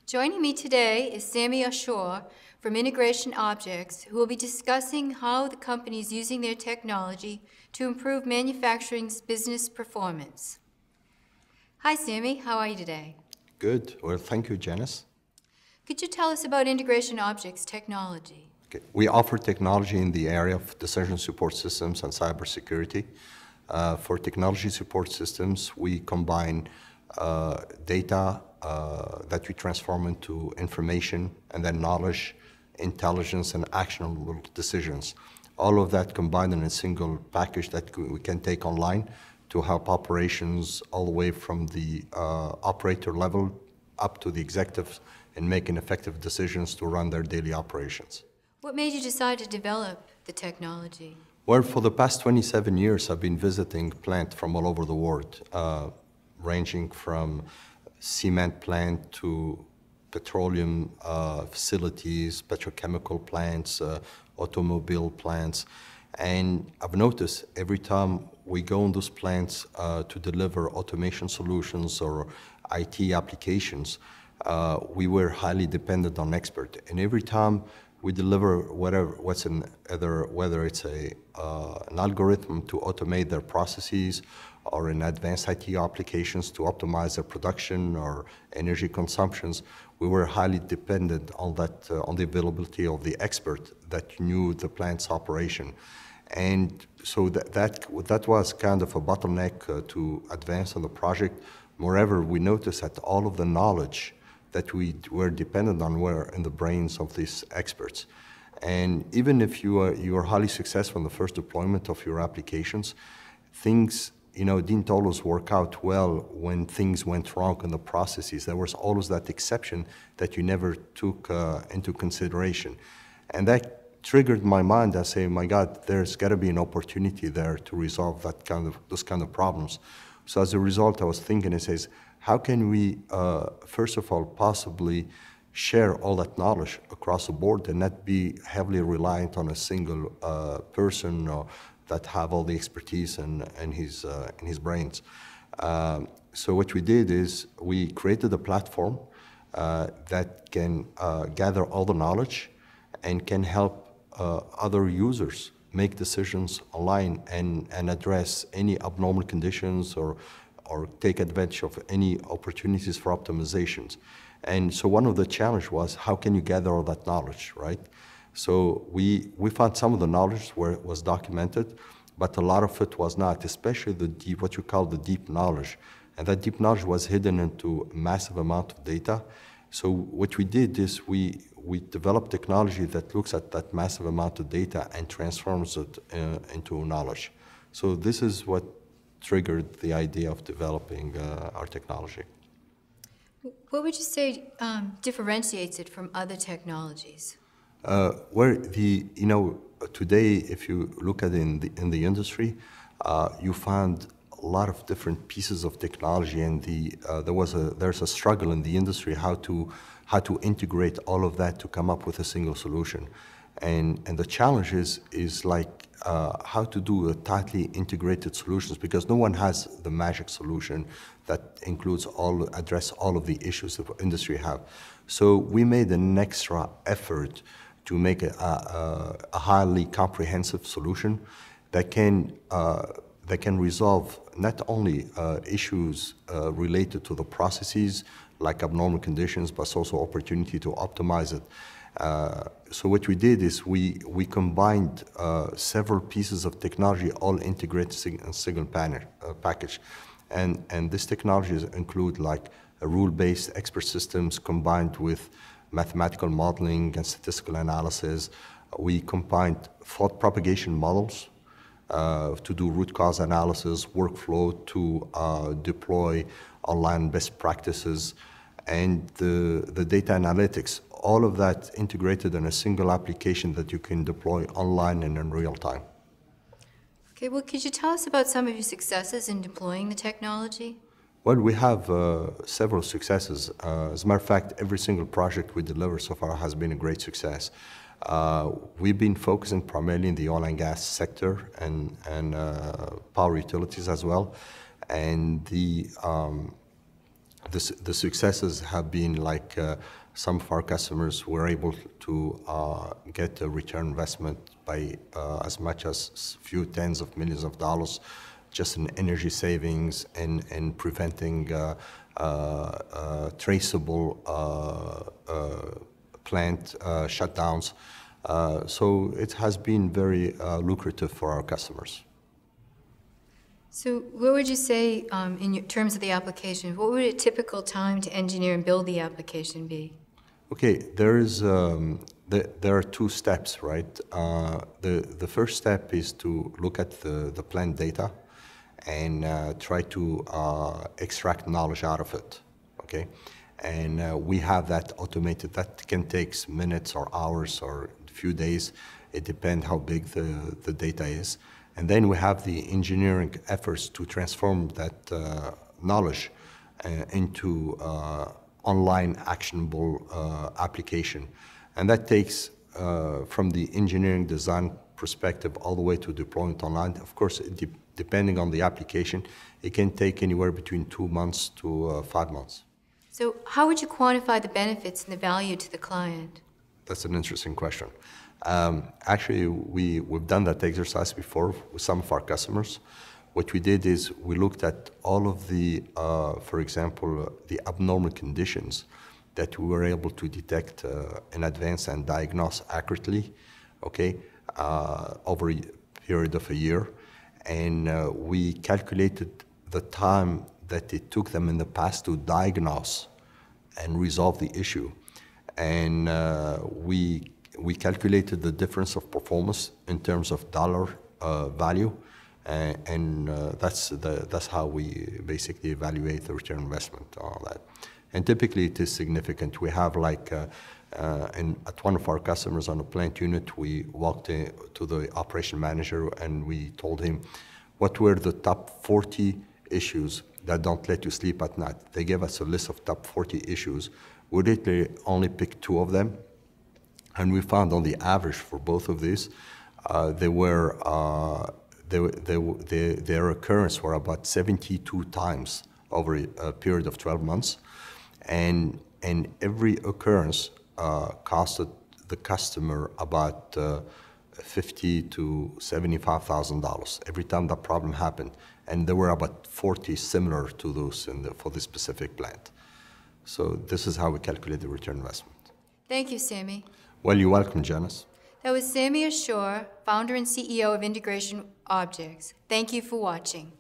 Joining me today is Samy Achour from Integration Objects, who will be discussing how the company is using their technology to improve manufacturing's business performance. Hi, Samy. How are you today? Good. Well, thank you, Janice. Could you tell us about Integration Objects technology? Okay. We offer technology in the area of decision support systems and cybersecurity. For technology support systems, we combine data that we transform into information and then knowledge, intelligence, and actionable decisions. All of that combined in a single package that we can take online to help operations all the way from the operator level up to the executives in making effective decisions to run their daily operations. What made you decide to develop the technology? Well, for the past 27 years, I've been visiting plants from all over the world, ranging from cement plant to petroleum facilities, petrochemical plants, automobile plants. And I've noticed every time we go in those plants to deliver automation solutions or IT applications, we were highly dependent on experts. And every time we deliver whether it's an algorithm to automate their processes or in advanced IT applications to optimize their production or energy consumptions, we were highly dependent on that, on the availability of the expert that knew the plant's operation. And so that was kind of a bottleneck to advance on the project. Moreover, we noticed that all of the knowledge that we were dependent on were in the brains of these experts. And even if you are highly successful in the first deployment of your applications, things didn't always work out well when things went wrong in the processes. There was always that exception that you never took into consideration. And that triggered my mind. I say, my God, there's got to be an opportunity there to resolve those kind of problems. So as a result, I was thinking, it says, how can we, first of all, possibly share all that knowledge across the board and not be heavily reliant on a single person that have all the expertise in his brains. So what we did is we created a platform that can gather all the knowledge and can help other users make decisions online and address any abnormal conditions or take advantage of any opportunities for optimizations. And so one of the challenge was, how can you gather all that knowledge, right? So we found some of the knowledge where it was documented, but a lot of it was not, especially what you call the deep knowledge. And that deep knowledge was hidden into a massive amount of data. So what we did is we developed technology that looks at that massive amount of data and transforms it into knowledge. So this is what triggered the idea of developing our technology. What would you say differentiates it from other technologies? Today, if you look at it in the industry, you find a lot of different pieces of technology, and there's a struggle in the industry how to integrate all of that to come up with a single solution. And the challenge is like how to do a tightly integrated solutions, because no one has the magic solution that includes address all of the issues that the industry have. So we made an extra effort to make a highly comprehensive solution that can resolve not only issues related to the processes like abnormal conditions, but also opportunity to optimize it. So what we did is we combined several pieces of technology all integrated in a single package. And this technologies include like a rule-based expert systems combined with mathematical modeling and statistical analysis. We combined thought propagation models to do root cause analysis, workflow to deploy online best practices, and the data analytics. All of that integrated in a single application that you can deploy online and in real time. Okay, well, could you tell us about some of your successes in deploying the technology? Well, we have several successes. As a matter of fact, every single project we deliver so far has been a great success. We've been focusing primarily in the oil and gas sector and power utilities as well. And the successes have been like some of our customers were able to get a return investment by as much as a few tens of millions of dollars just in energy savings and preventing traceable plant shutdowns. So it has been very lucrative for our customers. So what would you say, in terms of the application, what would a typical time to engineer and build the application be? Okay, there are two steps, right? The first step is to look at the plant data and try to extract knowledge out of it, okay? And we have that automated. That can take minutes or hours or a few days. It depends how big the data is. And then we have the engineering efforts to transform that knowledge into online actionable application. And that takes, from the engineering design perspective all the way to deployment online. Of course, depending on the application, it can take anywhere between 2 months to 5 months. So how would you quantify the benefits and the value to the client? That's an interesting question. Actually, we've done that exercise before with some of our customers. What we did is we looked at all of the, for example, the abnormal conditions that we were able to detect in advance and diagnose accurately, okay, over a period of a year. And we calculated the time that it took them in the past to diagnose and resolve the issue. And we calculated the difference of performance in terms of dollar value, and that's how we basically evaluate the return on investment on all that. And typically it is significant. We have like, at one of our customers on a plant unit, we walked to the operation manager and we told him what were the top 40 issues that don't let you sleep at night. They gave us a list of top 40 issues. We literally only picked 2 of them. And we found on the average for both of these, their occurrence were about 72 times over a period of 12 months. And every occurrence costed the customer about $50,000 to $75,000 every time that problem happened. And there were about 40 similar to those for this specific plant. So this is how we calculate the return investment. Thank you, Samy. Well, you're welcome, Janice. That was Samy Achour, founder and CEO of Integration Objects. Thank you for watching.